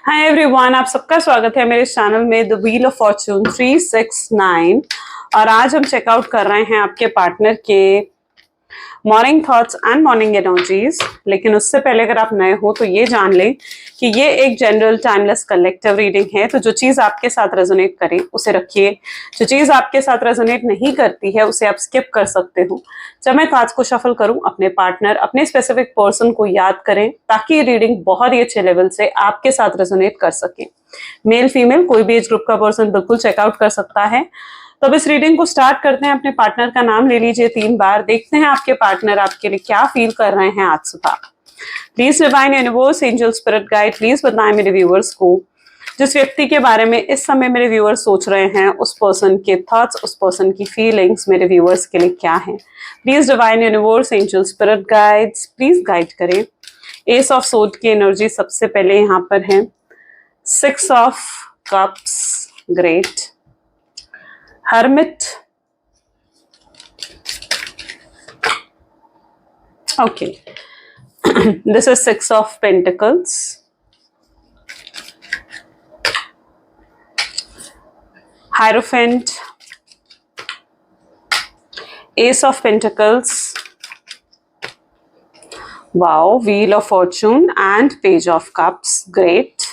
Hi everyone, आप सबका स्वागत है मेरे चैनल में द व्हील ऑफ फॉर्चून 369। और आज हम चेकआउट कर रहे हैं आपके पार्टनर के morning thoughts and morning energies. लेकिन उससे पहले अगर आप नए हो तो ये जान लें कि ये एक जनरल टाइमलेस कलेक्टिव रीडिंग है। तो जो चीज आपके साथ रेजोनेट करे उसे रखिए, जो चीज आपके साथ रेजोनेट नहीं करती है उसे आप स्किप कर सकते हो। जब मैं कार्ड्स को शफल करूं, अपने पार्टनर, अपने स्पेसिफिक पर्सन को याद करें ताकि ये रीडिंग बहुत ही अच्छे लेवल से आपके साथ रेजोनेट कर सके। मेल फीमेल कोई भी एज ग्रुप का पर्सन बिल्कुल चेकआउट कर सकता है। तो अब इस रीडिंग को स्टार्ट करते हैं। अपने पार्टनर का नाम ले लीजिए 3 बार। देखते हैं आपके पार्टनर आपके लिए क्या फील कर रहे हैं आज सुबह। Please divine universe, angel, spirit guide, please बताएं मेरे व्यूअर्स को जिस व्यक्ति के बारे में इस समय मेरे व्यूअर्स सोच रहे हैं, उस पर्सन के थॉट्स, उस पर्सन की फीलिंग्स मेरे व्यूअर्स के लिए क्या है। Please divine universe, angel, spirit guides, please guide करें। एस ऑफ सोर्ड की एनर्जी सबसे पहले यहाँ पर है। 6 of cups, great. Hermit. Okay. This is 6 of Pentacles. Hierophant. Ace of Pentacles. Wow. Wheel of Fortune and Page of Cups. Great.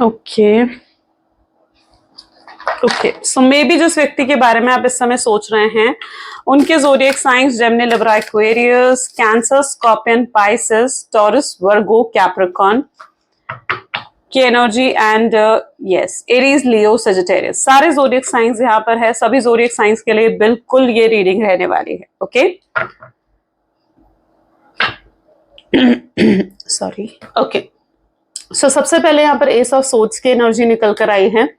Okay. Okay, so may be जिस व्यक्ति के बारे में आप इस समय सोच रहे हैं उनके zodiac signs Gemini, Libra, Aquarius, Cancer, Scorpion, Pisces, Taurus, Virgo, Capricorn की energy and yes Aries, Leo, Sagittarius, सारे ज़ोडिएक साइंस यहाँ पर है। सभी ज़ोडिएक साइंस के लिए बिल्कुल ये रीडिंग रहने वाली है। Okay, sorry. ओके, सो सबसे पहले यहाँ पर एस ऑफ सोर्ड्स की एनर्जी निकल कर आई है,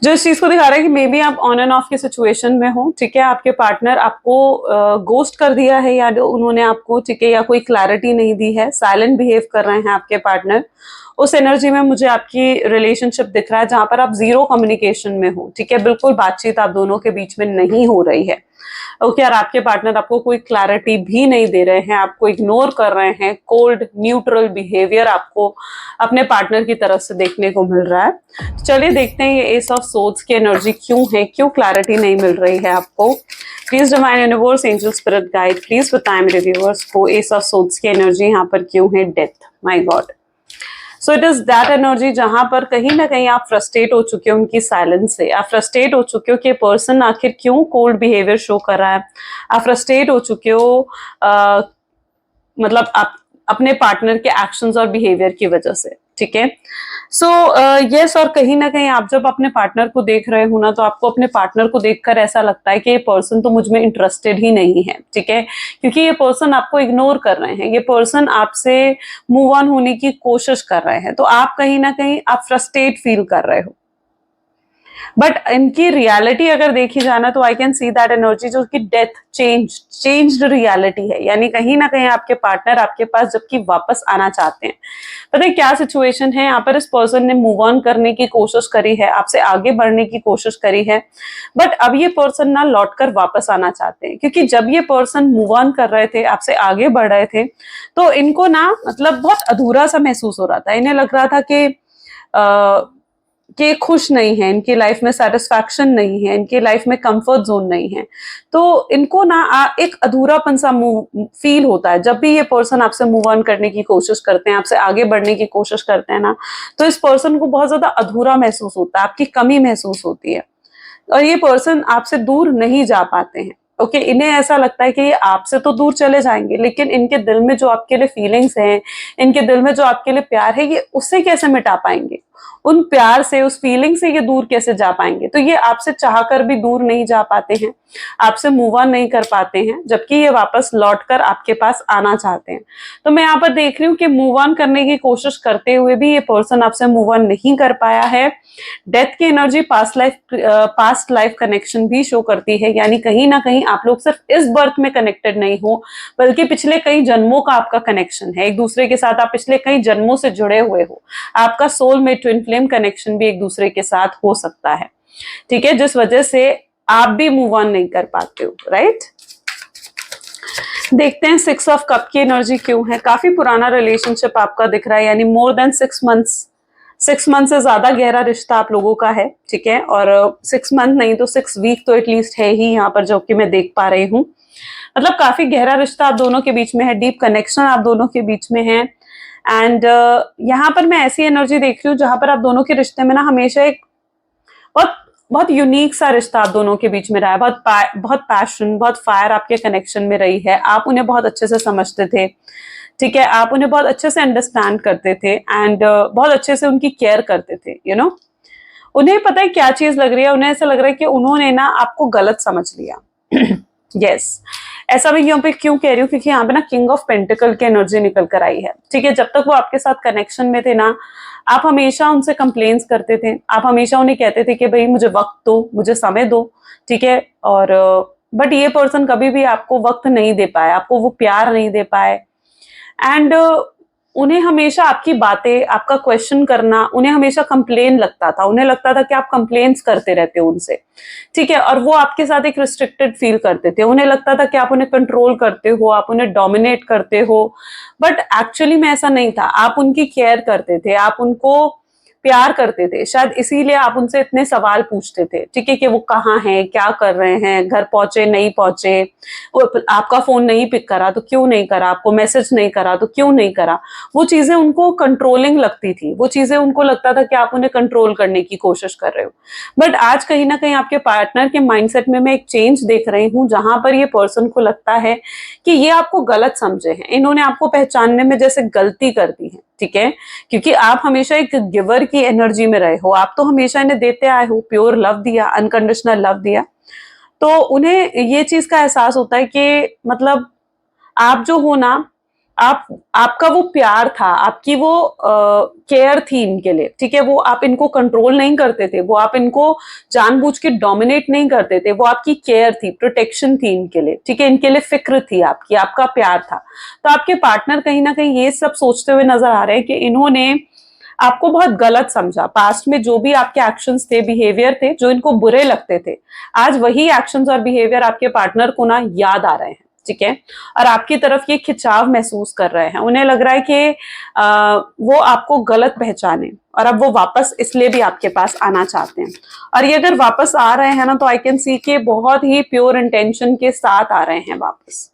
जो इस चीज को दिखा रहा है कि मे बी आप ऑन एंड ऑफ के सिचुएशन में हो। ठीक है, आपके पार्टनर आपको गोस्ट कर दिया है या उन्होंने आपको, ठीक है, या कोई क्लैरिटी नहीं दी है, साइलेंट बिहेव कर रहे हैं आपके पार्टनर। उस एनर्जी में मुझे आपकी रिलेशनशिप दिख रहा है जहां पर आप जीरो कम्युनिकेशन में हो। ठीक है, बिल्कुल बातचीत आप दोनों के बीच में नहीं हो रही है। ओके, और आपके पार्टनर आपको कोई क्लैरिटी भी नहीं दे रहे हैं, आपको इग्नोर कर रहे हैं। कोल्ड न्यूट्रल बिहेवियर आपको अपने पार्टनर की तरफ से देखने को मिल रहा है। चलिए देखते हैं ये एस ऑफ सोर्ड्स की एनर्जी क्यों है, क्यों क्लैरिटी नहीं मिल रही है आपको। Please divine universe, angel, spirit guide, please बताएं मेरे व्यूअर्स को एस ऑफ सोर्ड्स की एनर्जी यहाँ पर क्यों है। Death, my God. So it is that energy जहां पर कहीं ना कहीं आप फ्रस्ट्रेट हो चुके हो उनकी साइलेंस से। आप फ्रस्ट्रेट हो चुके हो कि पर्सन आखिर क्यों कोल्ड बिहेवियर शो कर रहा है। आप फ्रस्ट्रेट हो चुके हो मतलब आप अपने पार्टनर के एक्शंस और बिहेवियर की वजह से। ठीक है, सो यस, और कहीं ना कहीं आप जब अपने पार्टनर को देख रहे हो ना, तो आपको अपने पार्टनर को देखकर ऐसा लगता है कि ये पर्सन तो मुझ में इंटरेस्टेड ही नहीं है। ठीक है, क्योंकि ये पर्सन आपको इग्नोर कर रहे हैं, ये पर्सन आपसे मूव ऑन होने की कोशिश कर रहे हैं। तो आप कहीं ना कहीं आप फ्रस्ट्रेट फील कर रहे हो। बट इनकी रियलिटी अगर देखी जाना तो I can see that energy जो कि डेथ, चेंज्ड रियलिटी है। यानी कहीं ना कहीं आपके पार्टनर आपके पास जबकि वापस आना चाहते हैं। पता है क्या सिचुएशन है यहाँ पर, इस पर्सन ने मूव ऑन करने की कोशिश करी है, आपसे आगे बढ़ने की कोशिश करी है, बट अब ये पर्सन ना लौट कर वापस आना चाहते हैं। क्योंकि जब ये पर्सन मूव ऑन कर रहे थे, आपसे आगे बढ़ रहे थे, तो इनको ना मतलब बहुत अधूरा सा महसूस हो रहा था। इन्हें लग रहा था कि खुश नहीं है, इनकी लाइफ में सेटिस्फैक्शन नहीं है, इनकी लाइफ में कंफर्ट जोन नहीं है। तो इनको ना एक अधूरापन सा फील होता है जब भी ये पर्सन आपसे मूव ऑन करने की कोशिश करते हैं, आपसे आगे बढ़ने की कोशिश करते हैं ना, तो इस पर्सन को बहुत ज्यादा अधूरा महसूस होता है, आपकी कमी महसूस होती है और ये पर्सन आपसे दूर नहीं जा पाते हैं। ओके, इन्हें ऐसा लगता है कि ये आपसे तो दूर चले जाएंगे, लेकिन इनके दिल में जो आपके लिए फीलिंग्स हैं, इनके दिल में जो आपके लिए प्यार है, ये उससे कैसे मिटा पाएंगे। उन प्यार से, उस फीलिंग से ये दूर कैसे जा पाएंगे। तो ये आपसे चाहकर भी दूर नहीं जा पाते हैं, आपसे मूव ऑन नहीं कर पाते हैं, जबकि ये वापस लौटकर आपके पास आना चाहते हैं। तो मैं यहाँ पर देख रही हूँ कि मूव ऑन करने की कोशिश करते हुए भी ये पर्सन आपसे मूव ऑन नहीं कर पाया है। डेथ की एनर्जी पास्ट लाइफ कनेक्शन भी शो करती है। यानी कहीं ना कहीं आप लोग सिर्फ इस बर्थ में कनेक्टेड नहीं हो, बल्कि पिछले कई जन्मों का आपका कनेक्शन है। एक दूसरे के साथ आप पिछले कई जन्मों से जुड़े हुए हो। आपका सोलमेट, ट्विन फ्लेम कनेक्शन भी एक दूसरे के साथ हो सकता है। ठीक है, जिस वजह से आप भी मूव ऑन नहीं कर पाते हो, राइट। देखते हैं 6 ऑफ कप की एनर्जी क्यों है। काफी पुराना रिलेशनशिप आपका दिख रहा है, यानी मोर देन 6 मंथ्स, 6 मंथ से ज्यादा गहरा रिश्ता आप लोगों का है, ठीक है। और 6 मंथ नहीं तो 6 वीक तो एटलीस्ट है ही यहाँ पर, जो कि मैं देख पा रही हूँ। मतलब काफी गहरा रिश्ता आप दोनों के बीच में है, डीप कनेक्शन आप दोनों के बीच में है। एंड यहाँ पर मैं ऐसी एनर्जी देख रही हूँ जहां पर आप दोनों के रिश्ते में ना हमेशा एक बहुत बहुत यूनिक सा रिश्ता आप दोनों के बीच में रहा है। बहुत पैशन, बहुत फायर आपके कनेक्शन में रही है। आप उन्हें बहुत अच्छे से समझते थे, ठीक है। आप उन्हें बहुत अच्छे से अंडरस्टैंड करते थे एंड बहुत अच्छे से उनकी केयर करते थे, उन्हें पता है क्या चीज लग रही है। उन्हें ऐसा लग रहा है कि उन्होंने ना आपको गलत समझ लिया। यस ऐसा मैं यहाँ पे क्यों कह रही हूँ, क्योंकि यहाँ पे ना किंग ऑफ पेंटिकल की एनर्जी निकल कर आई है, ठीक है। जब तक वो आपके साथ कनेक्शन में थे ना, आप हमेशा उनसे कंप्लेन्स करते थे। आप हमेशा उन्हें कहते थे कि भाई मुझे वक्त दो, मुझे समय दो, ठीक है। और बट ये पर्सन कभी भी आपको वक्त नहीं दे पाए, आपको वो प्यार नहीं दे पाए। एंड उन्हें हमेशा आपकी बातें, आपका क्वेश्चन करना, उन्हें हमेशा कंप्लेन लगता था। उन्हें लगता था कि आप कंप्लेन्स करते रहते हो उनसे, ठीक है। और वो आपके साथ एक रिस्ट्रिक्टेड फील करते थे। उन्हें लगता था कि आप उन्हें कंट्रोल करते हो, आप उन्हें डोमिनेट करते हो। बट एक्चुअली में ऐसा नहीं था। आप उनकी केयर करते थे, आप उनको प्यार करते थे। शायद इसीलिए आप उनसे इतने सवाल पूछते थे, ठीक है, कि वो कहाँ हैं, क्या कर रहे हैं, घर पहुंचे नहीं पहुंचे, आपका फोन नहीं पिक करा तो क्यों नहीं करा, आपको मैसेज नहीं करा तो क्यों नहीं करा। वो चीजें उनको कंट्रोलिंग लगती थी। वो चीजें उनको लगता था कि आप उन्हें कंट्रोल करने की कोशिश कर रहे हो। बट आज कहीं ना कहीं आपके पार्टनर के माइंडसेट में मैं एक चेंज देख रही हूँ, जहां पर ये पर्सन को लगता है कि ये आपको गलत समझे हैं। इन्होंने आपको पहचानने में जैसे गलती कर दी है, ठीक है। क्योंकि आप हमेशा एक गिवर की एनर्जी में रहे हो। आप तो हमेशा इन्हें देते आए हो, प्योर लव दिया, अनकंडीशनल लव दिया। तो उन्हें ये चीज का एहसास होता है कि मतलब आप जो हो ना, आपका वो प्यार था, आपकी वो केयर थी इनके लिए, ठीक है। वो आप इनको कंट्रोल नहीं करते थे, वो आप इनको जानबूझ के डोमिनेट नहीं करते थे। वो आपकी केयर थी, प्रोटेक्शन थी इनके लिए, ठीक है। इनके लिए फिक्र थी आपकी, आपका प्यार था। तो आपके पार्टनर कहीं ना कहीं ये सब सोचते हुए नजर आ रहे हैं कि इन्होंने आपको बहुत गलत समझा। पास्ट में जो भी आपके एक्शंस थे, बिहेवियर थे, जो इनको बुरे लगते थे, आज वही एक्शंस और बिहेवियर आपके पार्टनर को ना याद आ रहे हैं, ठीक है। और आपकी तरफ ये खिंचाव महसूस कर रहे हैं। उन्हें लग रहा है कि वो आपको गलत पहचाने, और अब वो वापस इसलिए भी आपके पास आना चाहते हैं। और ये अगर वापस आ रहे हैं ना, तो आई कैन सी के बहुत ही प्योर इंटेंशन के साथ आ रहे हैं वापस।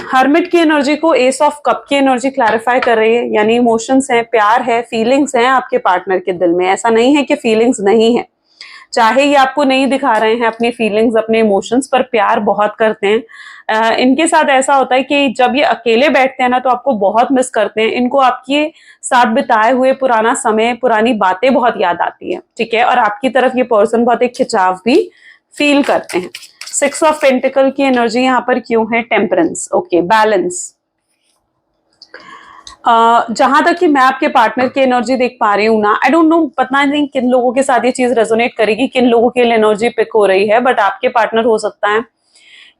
हर्मिट की एनर्जी को एस ऑफ कप की एनर्जी क्लैरिफाई कर रही है, यानी इमोशंस हैं, प्यार है, फीलिंग्स हैं आपके पार्टनर के दिल में। ऐसा नहीं है कि फीलिंग्स नहीं है। चाहे ये आपको नहीं दिखा रहे हैं अपनी फीलिंग्स, अपने इमोशंस, पर प्यार बहुत करते हैं। इनके साथ ऐसा होता है कि जब ये अकेले बैठते हैं ना, तो आपको बहुत मिस करते हैं। इनको आपके साथ बिताए हुए पुराना समय, पुरानी बातें बहुत याद आती है, ठीक है। और आपकी तरफ ये पर्सन बहुत एक खिंचाव भी फील करते हैं। 6 ऑफ पेंटिकल की एनर्जी यहाँ पर क्यों है? Temperance, okay, balance. जहां तक कि मैं आपके पार्टनर की एनर्जी देख पा रही हूँ ना, आई डोंट नो, पता नहीं किन लोगों के साथ ये चीज रेजोनेट करेगी, किन लोगों के लिए एनर्जी पिक हो रही है। बट आपके पार्टनर हो सकता है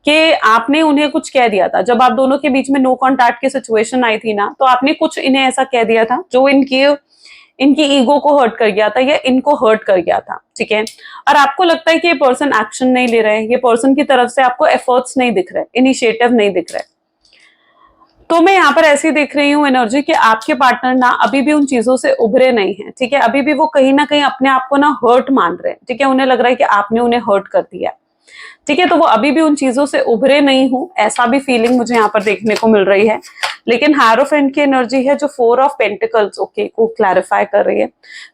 कि आपने उन्हें कुछ कह दिया था। जब आप दोनों के बीच में नो कॉन्टैक्ट की सिचुएशन आई थी ना, तो आपने कुछ इन्हें ऐसा कह दिया था जो इनकी ईगो को हर्ट कर गया था, या इनको हर्ट कर गया था, ठीक है। और आपको लगता है कि ये पर्सन एक्शन नहीं ले रहे हैं, ये पर्सन की तरफ से आपको एफर्ट्स नहीं दिख रहे, इनिशिएटिव नहीं दिख रहे। तो मैं यहाँ पर ऐसी देख रही हूँ एनर्जी कि आपके पार्टनर ना अभी भी उन चीजों से उभरे नहीं हैं, ठीक है। अभी भी वो कहीं ना कहीं अपने आप को ना हर्ट मान रहे हैं, ठीक है। उन्हें लग रहा है कि आपने उन्हें हर्ट कर दिया, ठीक है। तो वो अभी भी उन चीजों से उभरे नहीं हूं, ऐसा भी फीलिंग मुझे यहाँ पर देखने को मिल रही है। लेकिन हायरोफेंट की एनर्जी है जो 4 ऑफ पेंटिकल्स, ओके, को क्लैरिफाई कर रही है।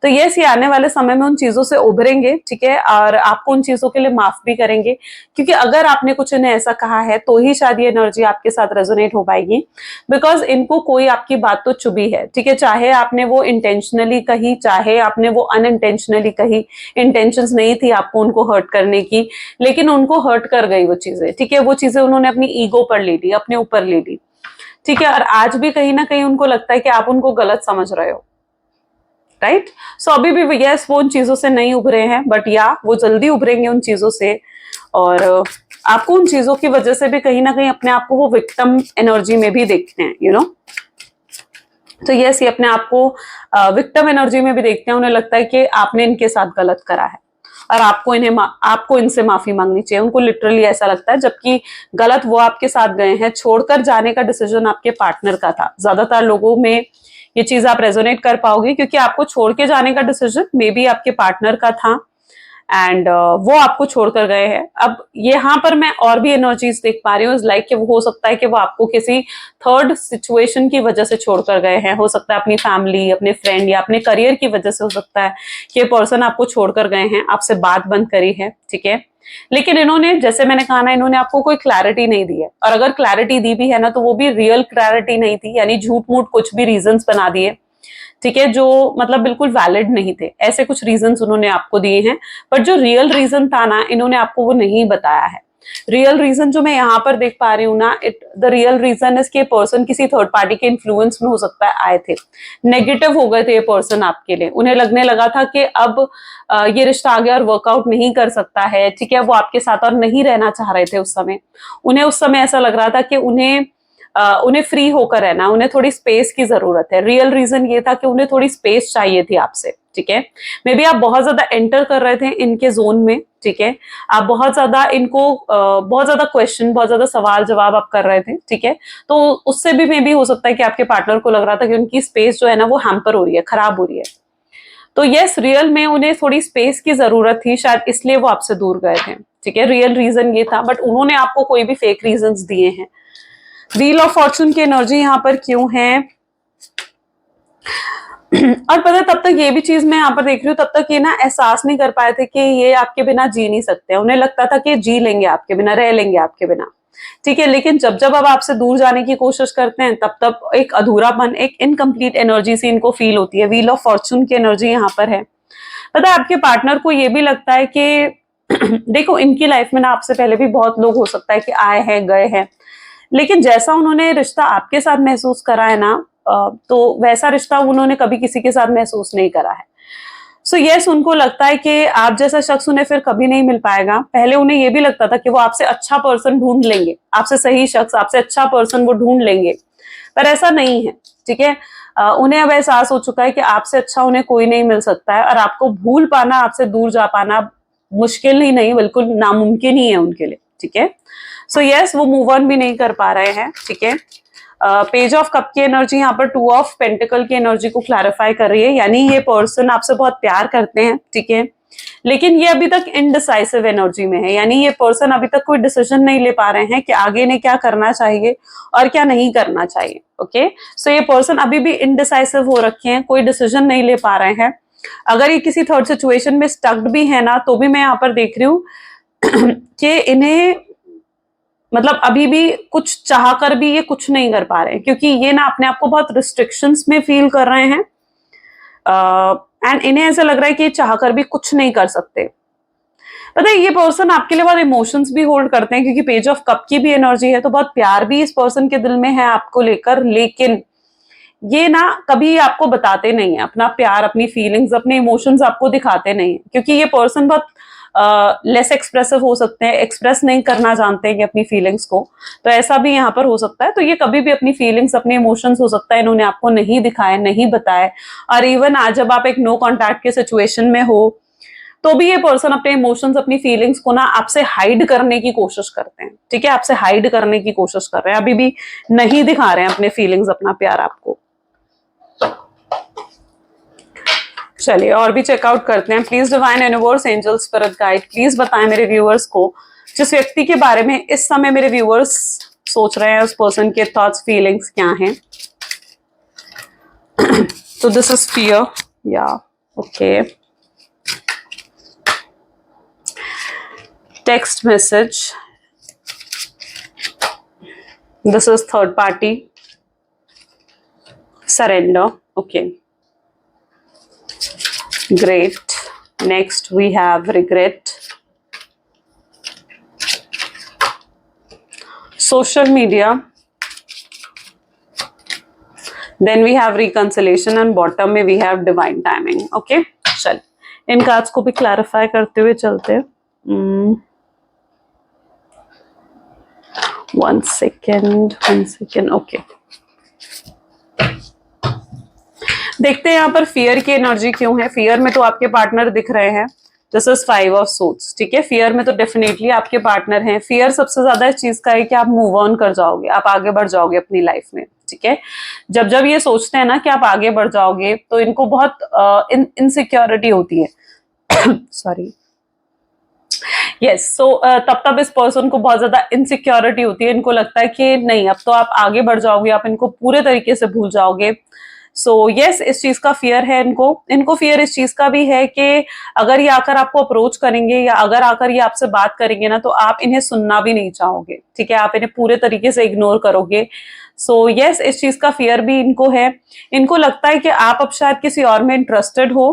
तो यस, ये आने वाले समय में उन चीजों से उभरेंगे, ठीक है। और आपको उन चीजों के लिए माफ भी करेंगे, क्योंकि अगर आपने कुछ इन्हें ऐसा कहा है तो ही शायद ये एनर्जी आपके साथ रेजोनेट हो पाएगी। बिकॉज इनको कोई आपकी बात तो चुभी है, ठीक है। चाहे आपने वो इंटेंशनली कही, चाहे आपने वो अनइंटेंशनली कही, इंटेंशंस नहीं थी आपको उनको हर्ट करने की, लेकिन उनको हर्ट कर गई वो चीजें, ठीक है। वो चीजें उन्होंने अपनी ईगो पर ले ली, अपने ऊपर ले ली, ठीक है। और आज भी कहीं ना कहीं उनको लगता है कि आप उनको गलत समझ रहे हो, राइट। सो अभी भी यस, वो उन चीजों से नहीं उभरे हैं, बट या वो जल्दी उभरेंगे उन चीजों से। और आपको उन चीजों की वजह से भी कहीं ना कहीं अपने आप को वो विक्टिम एनर्जी में भी देखते हैं, यू नो। तो यस, ये अपने आप को विक्टिम एनर्जी में भी देखते हैं। उन्हें लगता है कि आपने इनके साथ गलत करा है। और आपको इनसे माफी मांगनी चाहिए। उनको लिटरली ऐसा लगता है, जबकि गलत वो आपके साथ गए हैं। छोड़कर जाने का डिसीजन आपके पार्टनर का था। ज्यादातर लोगों में ये चीज आप रेजोनेट कर पाओगे, क्योंकि आपको छोड़ के जाने का डिसीजन मे बी आपके पार्टनर का था एंड वो आपको छोड़कर गए हैं। अब यहाँ पर मैं और भी एनर्जीज देख पा रही हूँ, लाइक कि वो हो सकता है कि वो आपको किसी थर्ड सिचुएशन की वजह से छोड़कर गए हैं। हो सकता है अपनी फैमिली, अपने फ्रेंड या अपने करियर की वजह से हो सकता है कि ये पर्सन आपको छोड़कर गए हैं, आपसे बात बंद करी है, ठीक है। लेकिन इन्होंने, जैसे मैंने कहा ना, इन्होंने आपको कोई क्लैरिटी नहीं दी है, और अगर क्लैरिटी दी भी है ना, तो वो भी रियल क्लैरिटी नहीं थी, यानी झूठ मूठ कुछ भी रीजंस बना दिए, ठीक है, जो मतलब बिल्कुल वैलिड नहीं थे। ऐसे कुछ रीजंस उन्होंने आपको दिए हैं, पर जो रियल रीजन था ना, इन्होंने आपको वो नहीं बताया है। रियल रीजन जो मैं यहाँ पर देख पा रही हूँ ना, द रियल रीजन इज कि पर्सन किसी थर्ड पार्टी के इन्फ्लुएंस में हो सकता है आए थे, नेगेटिव हो गए थे ये पर्सन आपके लिए। उन्हें लगने लगा था कि अब ये रिश्ता आगे और वर्कआउट नहीं कर सकता है, ठीक है। वो आपके साथ और नहीं रहना चाह रहे थे उस समय। उन्हें उस समय ऐसा लग रहा था कि उन्हें फ्री होकर रहना, उन्हें थोड़ी स्पेस की जरूरत है। रियल रीजन ये था कि उन्हें थोड़ी स्पेस चाहिए थी आपसे, ठीक है। मे बी आप बहुत ज्यादा एंटर कर रहे थे इनके जोन में, ठीक है। आप बहुत ज्यादा इनको बहुत ज्यादा क्वेश्चन, बहुत ज्यादा सवाल जवाब आप कर रहे थे, ठीक है। तो उससे भी मे बी हो सकता है कि आपके पार्टनर को लग रहा था कि उनकी स्पेस जो है ना वो हैम्पर हो रही है, खराब हो रही है। तो यस, रियल में उन्हें थोड़ी स्पेस की जरूरत थी, शायद इसलिए वो आपसे दूर गए थे, ठीक है। रियल रीजन ये था, बट उन्होंने आपको कोई भी फेक रीजंस दिए हैं। व्हील ऑफ फॉर्चून की एनर्जी यहाँ पर क्यों है? और पता है, तब तक ये भी चीज मैं यहाँ पर देख रही हूँ, तब तक ये ना एहसास नहीं कर पाए थे कि ये आपके बिना जी नहीं सकते। उन्हें लगता था कि जी लेंगे आपके बिना, रह लेंगे आपके बिना, ठीक है। लेकिन जब जब अब आपसे दूर जाने की कोशिश करते हैं, तब तब एक अधूरापन, एक इनकम्प्लीट एनर्जी सी इनको फील होती है। व्हील ऑफ फॉर्चून की एनर्जी यहाँ पर है। पता है, आपके पार्टनर को ये भी लगता है कि देखो, इनकी लाइफ में ना आपसे पहले भी बहुत लोग हो सकता है कि आए हैं, गए हैं, लेकिन जैसा उन्होंने रिश्ता आपके साथ महसूस करा है ना, तो वैसा रिश्ता उन्होंने कभी किसी के साथ महसूस नहीं करा है। सो यस, उनको लगता है कि आप जैसा शख्स उन्हें फिर कभी नहीं मिल पाएगा। पहले उन्हें ये भी लगता था कि वो आपसे अच्छा पर्सन ढूंढ लेंगे, आपसे सही शख्स, आपसे अच्छा पर्सन वो ढूंढ लेंगे, पर ऐसा नहीं है, ठीक है। उन्हें अब एहसास हो चुका है कि आपसे अच्छा उन्हें कोई नहीं मिल सकता है, और आपको भूल पाना, आपसे दूर जा पाना मुश्किल ही नहीं, बिल्कुल नामुमकिन ही है उनके लिए, ठीक है। सो यस, वो मूव ऑन भी नहीं कर पा रहे हैं, ठीक है। पेज ऑफ कप की एनर्जी यहाँ पर टू ऑफ पेंटिकल की एनर्जी को क्लैरिफाई कर रही है, यानी ये पर्सन आपसे बहुत प्यार करते हैं, ठीक है, लेकिन ये अभी तक इनडिसाइसिव एनर्जी में है। यानी ये पर्सन अभी तक कोई डिसीजन नहीं ले पा रहे हैं कि आगे इन्हें क्या करना चाहिए और क्या नहीं करना चाहिए, ओके। सो ये पर्सन अभी भी इनडिसाइसिव हो रखे हैं, कोई डिसीजन नहीं ले पा रहे हैं। अगर ये किसी थर्ड सिचुएशन में स्टक्ड भी है ना, तो भी मैं यहाँ पर देख रही हूँ कि इन्हें मतलब अभी भी कुछ चाह कर भी ये कुछ नहीं कर पा रहे हैं, क्योंकि ये ना अपने आप को बहुत रिस्ट्रिक्शंस में फील कर रहे हैं, एंड इन्हें ऐसा लग रहा है कि ये चाह कर भी कुछ नहीं कर सकते। पता है, ये पर्सन आपके लिए बहुत इमोशंस भी होल्ड करते हैं, क्योंकि पेज ऑफ कप की भी एनर्जी है, तो बहुत प्यार भी इस पर्सन के दिल में है आपको लेकर, लेकिन ये ना कभी आपको बताते नहीं है अपना प्यार, अपनी फीलिंग्स, अपने इमोशंस आपको दिखाते नहीं है, क्योंकि ये पर्सन बहुत लेस एक्सप्रेसिव हो सकते हैं, एक्सप्रेस नहीं करना जानते हैं अपनी फीलिंग्स को। तो ऐसा भी यहाँ पर हो सकता है। तो ये कभी भी अपनी फीलिंग्स, अपने इमोशंस हो सकता है इन्होंने आपको नहीं दिखाए, नहीं बताए। और इवन आज जब आप एक नो कॉन्टैक्ट के सिचुएशन में हो, तो भी ये पर्सन अपने इमोशंस, अपनी फीलिंग्स को ना आपसे हाइड करने की कोशिश करते हैं, ठीक है। आपसे हाइड करने की कोशिश कर रहे हैं, अभी भी नहीं दिखा रहे हैं अपने फीलिंग्स, अपना प्यार आपको। चलिए और भी चेकआउट करते हैं। Please divine universe, angel, spirit guide, please बताएं मेरे व्यूअर्स को, जिस व्यक्ति के बारे में इस समय मेरे व्यूअर्स सोच रहे हैं, उस पर्सन के थॉट्स, फीलिंग्स क्या हैं। तो दिस इज फियर, या okay. Text message, this is third party, surrender, okay, great. Next we have regret, social media, then we have reconciliation, and bottom में we have divine timing, okay। चल इन cards को भी clarify करते हुए चलते हैं। one second, okay। देखते हैं यहाँ पर फियर की एनर्जी क्यों है। फियर में तो आपके पार्टनर दिख रहे हैं, दिस इज 5 ऑफ सोर्ड्स, ठीक है। फियर में तो डेफिनेटली आपके पार्टनर हैं। फियर सबसे ज्यादा इस चीज का है कि आप मूव ऑन कर जाओगे, आप आगे बढ़ जाओगे अपनी लाइफ में, ठीक है। जब जब ये सोचते हैं ना कि आप आगे बढ़ जाओगे, तो इनको बहुत इनसिक्योरिटी होती है सॉरी यस, सो तब तब इस पर्सन को बहुत ज्यादा इनसिक्योरिटी होती है। इनको लगता है कि नहीं, अब तो आप आगे बढ़ जाओगे, आप इनको पूरे तरीके से भूल जाओगे। सो यस, इस चीज का फियर है इनको। इनको फियर इस चीज का भी है कि अगर ये आकर आपको अप्रोच करेंगे या अगर आकर ये आपसे बात करेंगे ना, तो आप इन्हें सुनना भी नहीं चाहोगे, ठीक है। आप इन्हें पूरे तरीके से इग्नोर करोगे। सो यस, इस चीज का फियर भी इनको है। इनको लगता है कि आप अब शायद किसी और में इंटरेस्टेड हो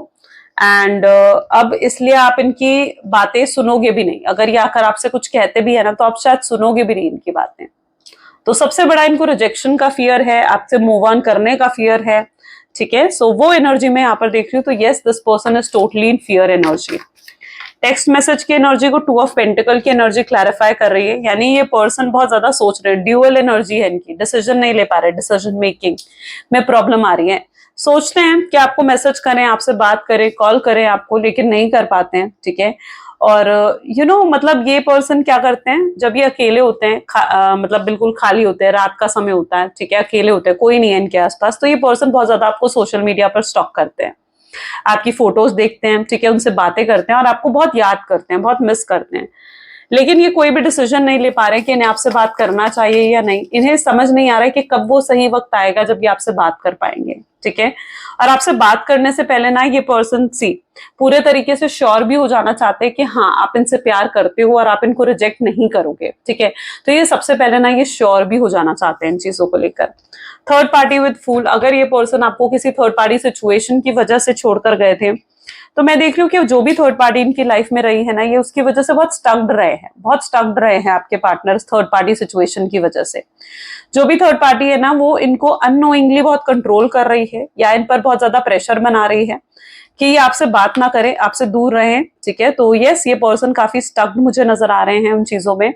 एंड अब इसलिए आप इनकी बातें सुनोगे भी नहीं। अगर ये आकर आपसे कुछ कहते भी है ना, तो आप शायद सुनोगे भी नहीं इनकी बातें। तो सबसे बड़ा इनको रिजेक्शन का फियर है, आपसे मूव ऑन करने का फियर है, ठीक है। सो वो एनर्जी में यहाँ पर देख रही हूँ, तो yes, this person is totally in fear energy. Text message की एनर्जी को 2 ऑफ पेंटिकल की एनर्जी क्लैरिफाई कर रही है, यानी ये पर्सन बहुत ज्यादा सोच रहे हैं। ड्यूअल एनर्जी है इनकी, डिसीजन नहीं ले पा रहे, डिसीजन मेकिंग में प्रॉब्लम आ रही है। सोचते हैं कि आपको मैसेज करें, आपसे बात करें, कॉल करें आपको, लेकिन नहीं कर पाते हैं, ठीक है। और मतलब ये पर्सन क्या करते हैं, जब ये अकेले होते हैं, मतलब बिल्कुल खाली होते हैं, रात का समय होता है, ठीक है, अकेले होते हैं, कोई नहीं है इनके आसपास, तो ये पर्सन बहुत ज्यादा आपको सोशल मीडिया पर स्टॉक करते हैं, आपकी फोटोज देखते हैं, ठीक है, उनसे बातें करते हैं और आपको बहुत याद करते हैं, बहुत मिस करते हैं। लेकिन ये कोई भी डिसीजन नहीं ले पा रहे कि इन्हें आपसे बात करना चाहिए या नहीं। इन्हें समझ नहीं आ रहा है कि कब वो सही वक्त आएगा जब ये आपसे बात कर पाएंगे, ठीक है। और आपसे बात करने से पहले ना ये पर्सन पूरे तरीके से श्योर भी हो जाना चाहते हैं कि हाँ, आप इनसे प्यार करते हो और आप इनको रिजेक्ट नहीं करोगे, ठीक है। तो ये सबसे पहले ना ये श्योर भी हो जाना चाहते हैं इन चीजों को लेकर। थर्ड पार्टी विद फूल, अगर ये पर्सन आपको किसी थर्ड पार्टी सिचुएशन की वजह से छोड़कर गए थे, तो मैं देख रही हूँ कि जो भी थर्ड पार्टी इनकी लाइफ में रही है ना, ये उसकी वजह से बहुत स्टक्ड रहे हैं, बहुत स्टक्ड रहे हैं आपके पार्टनर्स थर्ड पार्टी सिचुएशन की वजह से। जो भी थर्ड पार्टी है ना, वो इनको अननोइंगली बहुत कंट्रोल कर रही है या इन पर बहुत ज्यादा प्रेशर बना रही है कि ये आपसे बात ना करें, आपसे दूर रहें, ठीक है। तो यस, ये पर्सन काफी स्टक्ड मुझे नजर आ रहे हैं उन चीजों में,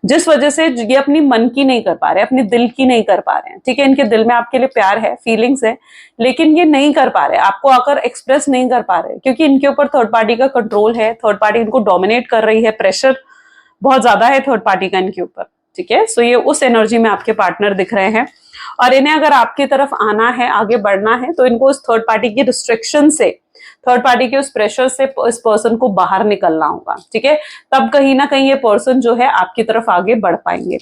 जिस वजह से ये अपनी मन की नहीं कर पा रहे, अपनी दिल की नहीं कर पा रहे हैं, ठीक है। इनके दिल में आपके लिए प्यार है, फीलिंग्स है, लेकिन ये नहीं कर पा रहे, आपको आकर एक्सप्रेस नहीं कर पा रहे, क्योंकि इनके ऊपर थर्ड पार्टी का कंट्रोल है, थर्ड पार्टी इनको डोमिनेट कर रही है, प्रेशर बहुत ज्यादा है थर्ड पार्टी का इनके ऊपर, ठीक है। सो ये उस एनर्जी में आपके पार्टनर दिख रहे हैं और इन्हें अगर आपकी तरफ आना है, आगे बढ़ना है, तो इनको उस थर्ड पार्टी की रिस्ट्रिक्शन से, थर्ड पार्टी के उस प्रेशर से इस पर्सन को बाहर निकलना होगा, ठीक है। तब कहीं ना कहीं ये पर्सन जो है आपकी तरफ आगे बढ़ पाएंगे।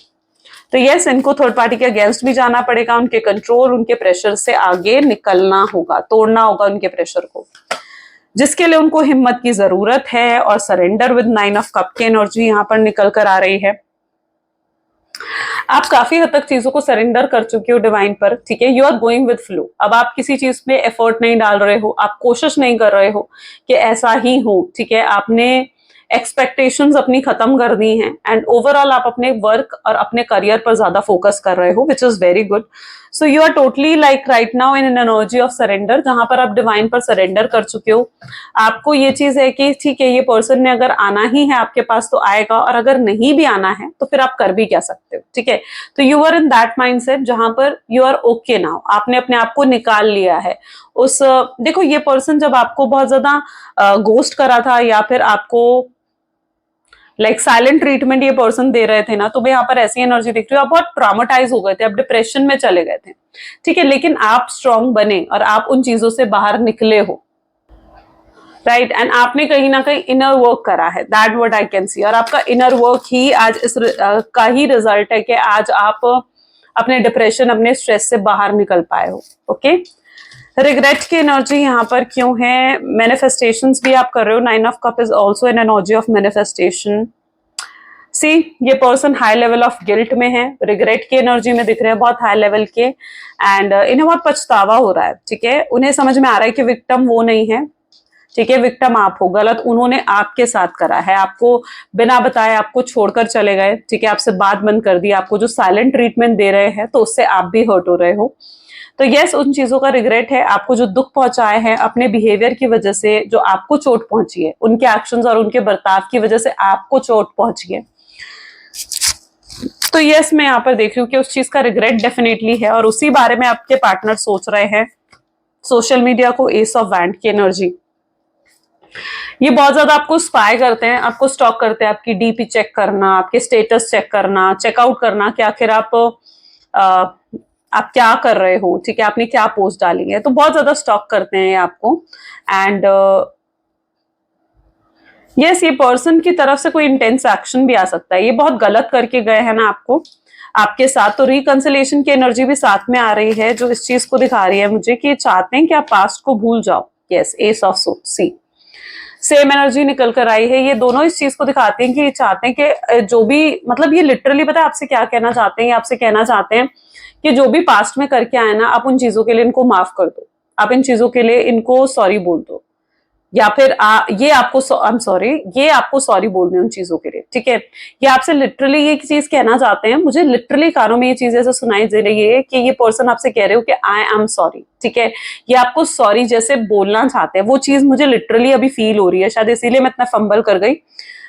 तो यस, इनको थर्ड पार्टी के अगेंस्ट भी जाना पड़ेगा, उनके कंट्रोल, उनके प्रेशर से आगे निकलना होगा, तोड़ना होगा उनके प्रेशर को, जिसके लिए उनको हिम्मत की जरूरत है। और सरेंडर विद 9 ऑफ कप की एनर्जी यहाँ पर निकल कर आ रही है। आप काफी हद तक चीजों को सरेंडर कर चुके हो डिवाइन पर, ठीक है। You are going with flow. अब आप किसी चीज में एफर्ट नहीं डाल रहे हो, आप कोशिश नहीं कर रहे हो कि ऐसा ही हो, ठीक है। आपने एक्सपेक्टेशंस अपनी खत्म कर दी हैं एंड ओवरऑल आप अपने वर्क और अपने करियर पर ज्यादा फोकस कर रहे हो, which is very good. So you are totally like right now in an energy of surrender, जहां पर आप डिवाइन पर सरेंडर कर चुके हो। आपको ये चीज है कि ठीक है, ये पर्सन ने अगर आना ही है आपके पास तो आएगा, और अगर नहीं भी आना है तो फिर आप कर भी क्या सकते हो, ठीक है। तो you are in that mindset जहां पर यू आर ओके नाउ, आपने अपने आप को निकाल लिया है उस देखो, ये पर्सन जब आपको बहुत ज्यादा गोस्ट करा था या फिर आपको लाइक साइलेंट ट्रीटमेंट ये पर्सन दे रहे थे ना, तो मैं यहाँ पर ऐसी एनर्जी देख रही हूँ, आप बहुत ट्रामाटाइज हो गए थे, आप डिप्रेशन में चले गए थे, ठीक है। लेकिन आप स्ट्रांग बने और आप उन चीजों से बाहर निकले हो, राइट। एंड आपने कहीं ना कहीं इनर वर्क करा है, that what I can see. और आपका इनर वर्क ही आज इस का ही रिजल्ट है कि आज आप अपने डिप्रेशन, अपने स्ट्रेस से बाहर निकल पाए हो, ओके। रिग्रेट की एनर्जी यहाँ पर क्यों है? मैनिफेस्टेशंस भी आप कर रहे हो, 9 of cup is also an energy of manifestation. See, ये person high level of guilt में है, रिग्रेट की एनर्जी में दिख रहे हैं, बहुत हाई लेवल के, एंड इन्हें बहुत पछतावा हो रहा है, ठीक है। उन्हें समझ में आ रहा है कि विक्टिम वो नहीं है, ठीक है, विक्टिम आप हो, गलत उन्होंने आपके साथ करा है, आपको बिना बताए आपको छोड़कर चले गए, ठीक है, आपसे बात बंद कर दी, आपको जो साइलेंट ट्रीटमेंट दे रहे हैं तो उससे आप भी हर्ट हो रहे हो। तो यस, उन चीजों का रिग्रेट है, आपको जो दुख पहुंचाए हैं अपने बिहेवियर की वजह से, जो आपको चोट पहुंची है, उनके एक्शंस और उनके बर्ताव की वजह से आपको चोट पहुंची है। तो यस, मैं यहाँ पर देख रही हूँ कि उस चीज का रिग्रेट डेफिनेटली है और उसी बारे में आपके पार्टनर सोच रहे हैं। सोशल मीडिया को एस ऑफ वैंड की एनर्जी, ये बहुत ज्यादा आपको स्पाई करते हैं, आपको स्टॉक करते हैं, आपकी डीपी चेक करना, आपके स्टेटस चेक करना, चेकआउट करना कि आखिर आप क्या कर रहे हो, ठीक है, आपने क्या पोस्ट डाली है, तो बहुत ज्यादा स्टॉक करते हैं ये आपको। एंड यस, ये पर्सन की तरफ से कोई इंटेंस एक्शन भी आ सकता है, ये बहुत गलत करके गए हैं ना आपको, आपके साथ, तो रिकंसिलेशन की एनर्जी भी साथ में आ रही है जो इस चीज को दिखा रही है मुझे कि ये चाहते हैं कि आप पास्ट को भूल जाओ। Yes, ace of C same energy निकल कर आई है, ये दोनों इस चीज को दिखाते हैं कि ये चाहते हैं कि जो भी, मतलब ये लिटरली पता है आपसे क्या कहना चाहते हैं, ये आपसे कहना चाहते हैं कि जो भी पास्ट में करके आए ना, आप उन चीजों के लिए इनको माफ कर दो, आप इन चीजों के लिए इनको सॉरी बोल दो, या फिर ये आपको आई एम सॉरी, ये आपको सॉरी बोल दें उन चीजों के लिए, ठीक है। ये आपसे लिटरली ये चीज कहना चाहते हैं, मुझे लिटरली कानों में ये चीज ऐसे सुनाई दे रही है कि ये पर्सन आपसे कह रहे हो कि आई एम सॉरी, ठीक है, ये आपको सॉरी जैसे बोलना चाहते हैं, वो चीज मुझे लिटरली अभी फील हो रही है, शायद इसीलिए मैं इतना फंबल कर गई,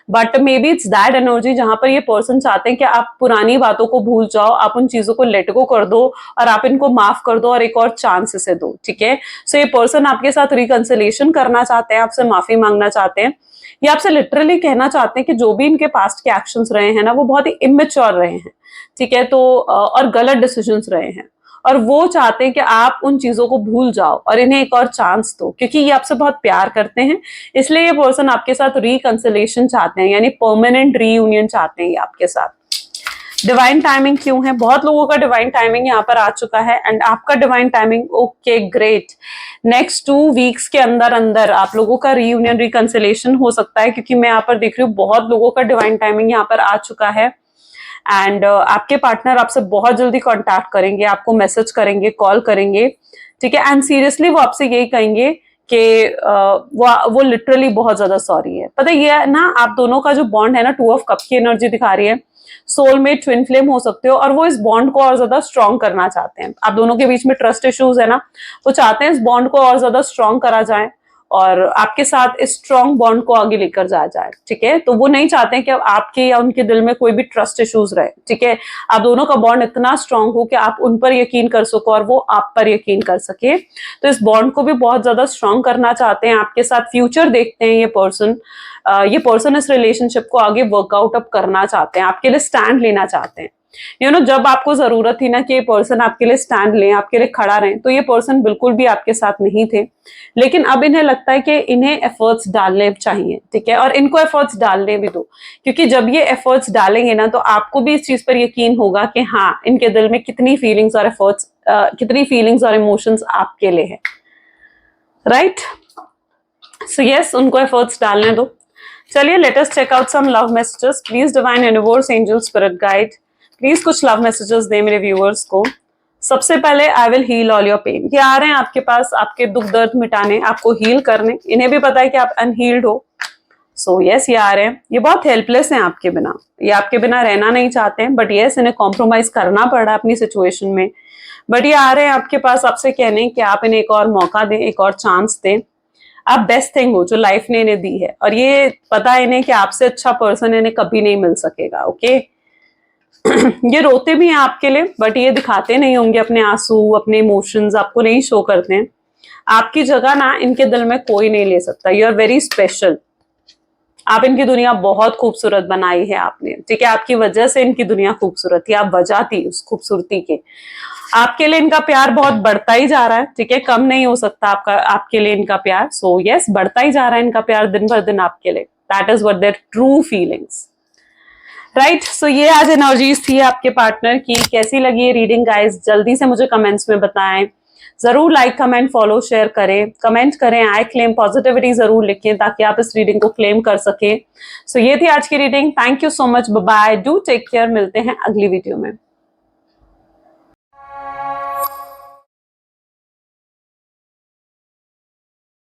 but may be it's that energy जहां पर ये पर्सन चाहते हैं कि आप पुरानी बातों को भूल जाओ, आप उन चीजों को लेट गो कर दो और आप इनको माफ कर दो और एक और चांस इसे दो, ठीक है। सो ये पर्सन आपके साथ रिकंसिलेशन करना चाहते हैं, आपसे माफी मांगना चाहते हैं, ये आपसे लिटरली कहना चाहते हैं कि जो भी इनके पास्ट के एक्शंस रहे हैं ना, वो बहुत ही इमेच्योर रहे हैं, ठीक है, तो और गलत डिसीजंस रहे हैं, और वो चाहते हैं कि आप उन चीजों को भूल जाओ और इन्हें एक और चांस दो, क्योंकि ये आपसे बहुत प्यार करते हैं, इसलिए ये पर्सन आपके साथ रिकंसिलेशन चाहते हैं, यानी परमानेंट रीयूनियन चाहते हैं ये आपके साथ। डिवाइन टाइमिंग क्यों है? बहुत लोगों का डिवाइन टाइमिंग यहाँ पर आ चुका है, एंड आपका divine timing, okay great, next 2 weeks के अंदर अंदर आप लोगों का रीयूनियन रिकंसिलेशन हो सकता है, क्योंकि मैं यहाँ पर देख रही हूँ बहुत लोगों का डिवाइन टाइमिंग यहाँ पर आ चुका है। एंड आपके पार्टनर आपसे बहुत जल्दी कांटेक्ट करेंगे, आपको मैसेज करेंगे, कॉल करेंगे, ठीक है, एंड सीरियसली वो आपसे यही कहेंगे कि वो लिटरली बहुत ज्यादा सॉरी है। पता है ये ना, आप दोनों का जो बॉन्ड है ना, 2 ऑफ कप की एनर्जी दिखा रही है, सोलमेट ट्विन फ्लेम हो सकते हो, और वो इस बॉन्ड को और ज्यादा स्ट्रॉन्ग करना चाहते हैं। आप दोनों के बीच में ट्रस्ट इश्यूज है ना, वो चाहते हैं इस बॉन्ड को और ज्यादा स्ट्रॉन्ग करा जाए और आपके साथ इस स्ट्रॉन्ग बॉन्ड को आगे लेकर जाया जाए, ठीक है। तो वो नहीं चाहते हैं कि आपके या उनके दिल में कोई भी ट्रस्ट इश्यूज रहे, ठीक है। आप दोनों का बॉन्ड इतना स्ट्रॉन्ग हो कि आप उन पर यकीन कर सको और वो आप पर यकीन कर सके, तो इस बॉन्ड को भी बहुत ज्यादा स्ट्रॉन्ग करना चाहते हैं, आपके साथ फ्यूचर देखते हैं ये पर्सन इस रिलेशनशिप को आगे वर्कआउट अप करना चाहते हैं, आपके लिए स्टैंड लेना चाहते हैं। जब आपको जरूरत थी ना कि ये पर्सन आपके लिए स्टैंड लें, आपके लिए खड़ा रहे, तो ये पर्सन बिल्कुल भी आपके साथ नहीं थे, लेकिन अब इन्हें लगता है कि इन्हें एफर्ट्स डालने चाहिए, ठीक है, और इनको एफर्ट्स डालने भी दो, क्योंकि जब ये एफर्ट्स डालेंगे ना, तो आपको भी इस चीज पर यकीन होगा कि हाँ, इनके दिल में कितनी फीलिंग्स और एफर्ट्स, कितनी फीलिंग्स और इमोशंस आपके लिए है, राइट। सो यस, उनको एफर्ट्स डालने दो। चलिए, let us check out some love messages. Please divine universe, angel, spirit guide, please कुछ लव मैसेजेस दे मेरे व्यूअर्स को। सबसे पहले, I will heal all your pain. ये आ रहे हैं आपके पास आपके दुख दर्द मिटाने, आपको हील करने। इन्हें भी पता है कि आप अनहील्ड हो, सो यस, ये आ रहे हैं। ये बहुत हेल्पलेस हैं आपके बिना, ये आपके बिना रहना नहीं चाहते हैं, बट यस, इन्हें कॉम्प्रोमाइज करना पड़ रहा है अपनी सिचुएशन में, बट ये आ रहे हैं आपके पास आपसे कहने कि आप इन्हें एक और मौका दें, एक और चांस दें। आप बेस्ट थिंग हो जो लाइफ ने इन्हें दी है, और ये पता है इन्हें कि आपसे अच्छा पर्सन इन्हें कभी नहीं मिल सकेगा, ओके। ये रोते भी हैं आपके लिए, बट ये दिखाते नहीं होंगे अपने आंसू, अपने इमोशंस आपको नहीं शो करते हैं। आपकी जगह ना इनके दिल में कोई नहीं ले सकता। You are very special. आप इनकी दुनिया बहुत खूबसूरत बनाई है आपने, ठीक है, आपकी वजह से इनकी दुनिया खूबसूरत थी, आप वजह थी उस खूबसूरती के। आपके लिए इनका प्यार बहुत बढ़ता ही जा रहा है, ठीक है, कम नहीं हो सकता आपके लिए इनका प्यार। सो यस, बढ़ता ही जा रहा है इनका प्यार दिन भर दिन आपके लिए। That is what their true feelings, right. So ये आज एनर्जीज थी आपके पार्टनर की। कैसी लगी ये रीडिंग गाइस, जल्दी से मुझे कमेंट्स में बताएं। जरूर लाइक, कमेंट, फॉलो, शेयर करें, कमेंट करें, आई क्लेम पॉजिटिविटी जरूर लिखें ताकि आप इस रीडिंग को क्लेम कर सकें। सो ये थी आज की reading. Thank you so much, bye bye, do take care. मिलते हैं अगली वीडियो में।